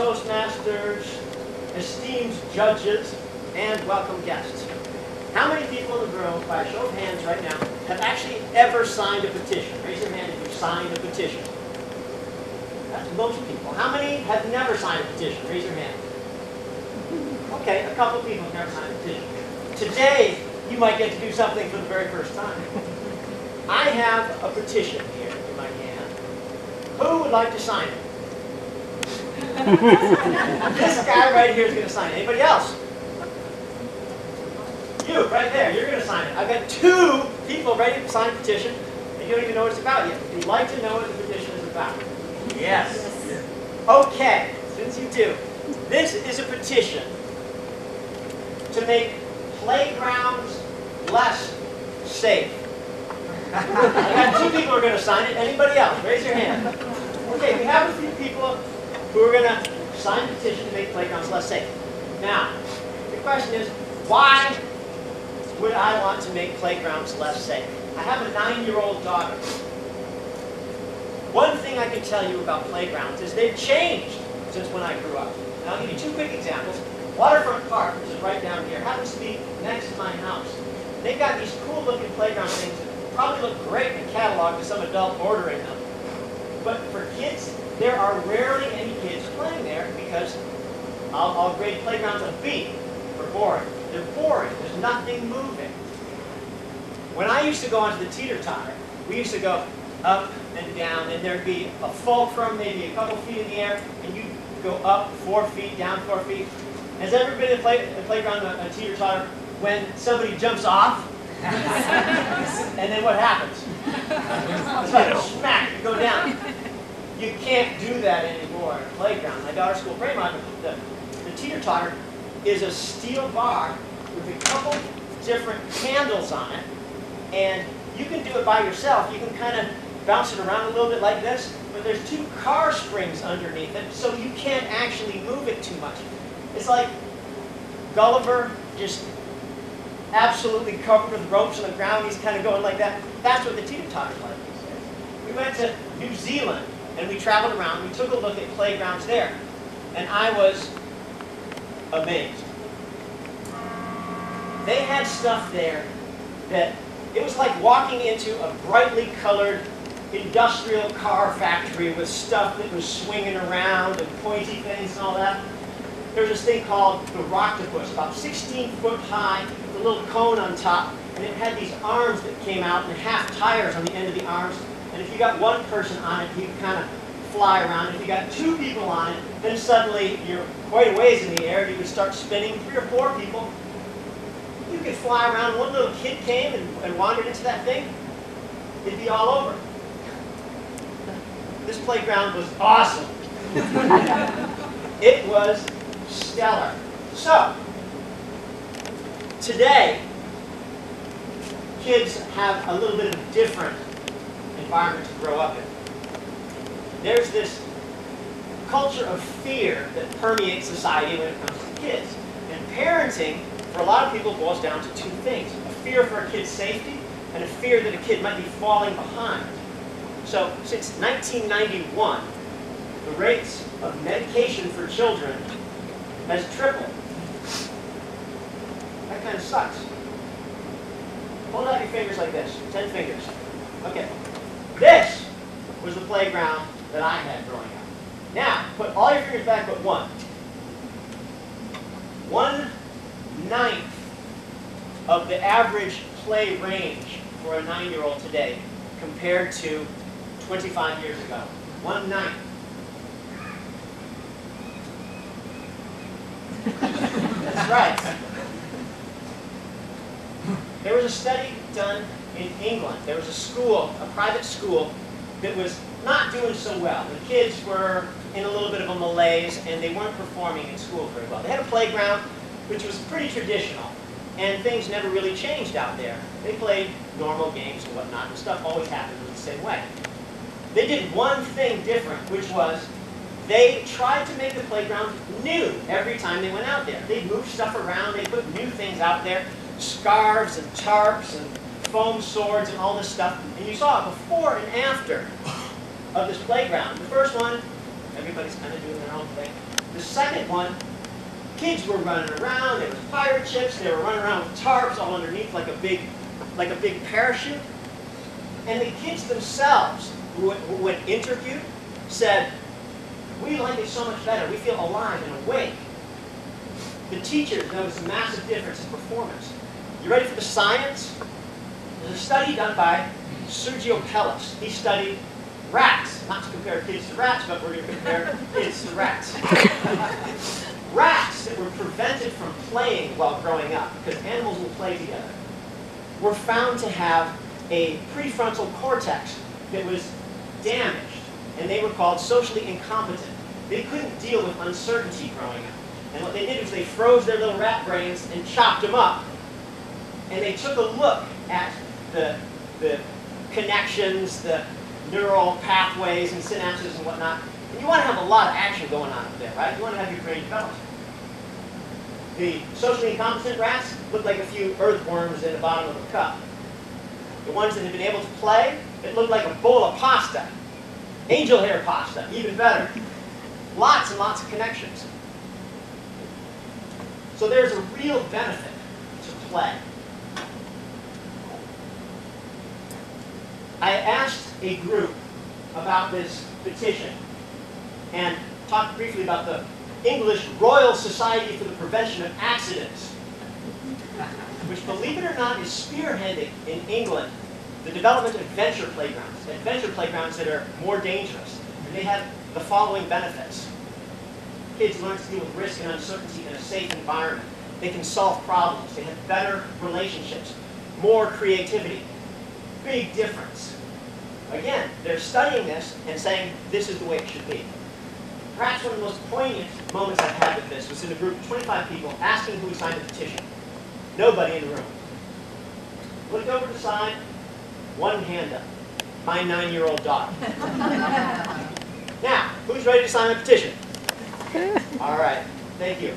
Toastmasters, esteemed judges, and welcome guests. How many people in the room, by a show of hands right now, have actually ever signed a petition? Raise your hand if you've signed a petition. That's most people. How many have never signed a petition? Raise your hand. Okay, a couple people have never signed a petition. Today, you might get to do something for the very first time. I have a petition here in my hand. Who would like to sign it? This guy right here is going to sign it. Anybody else? You, right there, you're going to sign it. I've got two people ready to sign a petition, and you don't even know what it's about yet. Would you like to know what the petition is about? Yes. Okay, since you do, this is a petition to make playgrounds less safe. I got two people who are going to sign it. Anybody else? Raise your hand. Okay, we have a few people who are going to sign a petition to make playgrounds less safe. Now, the question is, why would I want to make playgrounds less safe? I have a 9-year-old daughter. One thing I can tell you about playgrounds is they've changed since when I grew up. And I'll give you two quick examples. Waterfront Park, which is right down here, happens to be next to my house. They've got these cool-looking playground things that probably look great in a catalog to some adult ordering them. But for kids, there are rarely any kids playing there because I'll grade playgrounds a B for boring. They're boring. There's nothing moving. When I used to go onto the teeter-totter, we used to go up and down, and there'd be a fulcrum, maybe a couple feet in the air, and you'd go up 4 feet, down 4 feet. Has ever been in a playground, a teeter-totter, when somebody jumps off, and then what happens? It's like a smack, you go down. You can't do that anymore in a playground. My daughter's school, Braemont, the teeter-totter is a steel bar with a couple different handles on it, and you can do it by yourself. You can kind of bounce it around a little bit like this, but there's 2 car springs underneath it, so you can't actually move it too much. It's like Gulliver just absolutely covered with ropes on the ground. He's kind of going like that. That's what the teeter-totter's like these days. We went to New Zealand, and we traveled around. We took a look at playgrounds there, and I was amazed. They had stuff there that it was like walking into a brightly colored industrial car factory with stuff that was swinging around and pointy things and all that. There was this thing called the Rocktopus, about 16 foot high, with a little cone on top, and it had these arms that came out and half tires on the end of the arms. And if you got one person on it, you could kind of fly around. If you got 2 people on it, then suddenly you're quite a ways in the air. You could start spinning. 3 or 4 people. You could fly around. One little kid came and wandered into that thing. It'd be all over. This playground was awesome. It was stellar. So, today, kids have a little bit of a different environment to grow up in. There's this culture of fear that permeates society when it comes to kids. And parenting, for a lot of people, boils down to 2 things. A fear for a kid's safety and a fear that a kid might be falling behind. So, since 1991, the rates of medication for children has tripled. That kind of sucks. Hold out your fingers like this, 10 fingers. Okay. This was the playground that I had growing up. Now, put all your fingers back but one. 1/9 of the average play range for a 9-year-old today compared to 25 years ago. 1/9. That's right. There was a study done in England. There was a school, a private school, that was not doing so well. The kids were in a little bit of a malaise, and they weren't performing in school very well. They had a playground, which was pretty traditional, and things never really changed out there. They played normal games and whatnot, and stuff always happened the same way. They did one thing different, which was they tried to make the playground new every time they went out there. They'd move stuff around, they put new things out there, scarves and tarps and foam swords and all this stuff. And you saw a before and after of this playground. The first one, everybody's kind of doing their own thing. The second one, kids were running around. There was pirate ships. They were running around with tarps all underneath like a big parachute. And the kids themselves, when interviewed, said, "We like it so much better. We feel alive and awake." The teachers noticed a massive difference in performance. You ready for the science? There's a study done by Sergio Pellis. He studied rats. Not to compare kids to rats, but we're going to compare kids to rats. Rats that were prevented from playing while growing up, because animals will play together, were found to have a prefrontal cortex that was damaged, and they were called socially incompetent. They couldn't deal with uncertainty growing up. And what they did was they froze their little rat brains and chopped them up, and they took a look at the connections, the neural pathways and synapses and whatnot. And you want to have a lot of action going on up there, right? You want to have your brain developed. The socially incompetent rats looked like a few earthworms in the bottom of a cup. The ones that had been able to play, it looked like a bowl of pasta. Angel hair pasta, even better. Lots and lots of connections. So there's a real benefit to play. I asked a group about this petition and talked briefly about the English Royal Society for the Prevention of Accidents, which, believe it or not, is spearheading in England the development of adventure playgrounds that are more dangerous. And they have the following benefits. Kids learn to deal with risk and uncertainty in a safe environment. They can solve problems. They have better relationships, more creativity. Big difference. Again, they're studying this and saying this is the way it should be. Perhaps one of the most poignant moments I've had with this was in a group of 25 people asking who would sign the petition. Nobody in the room. Looked over to the side, one hand up. My 9-year-old daughter. Now, who's ready to sign the petition? All right, thank you.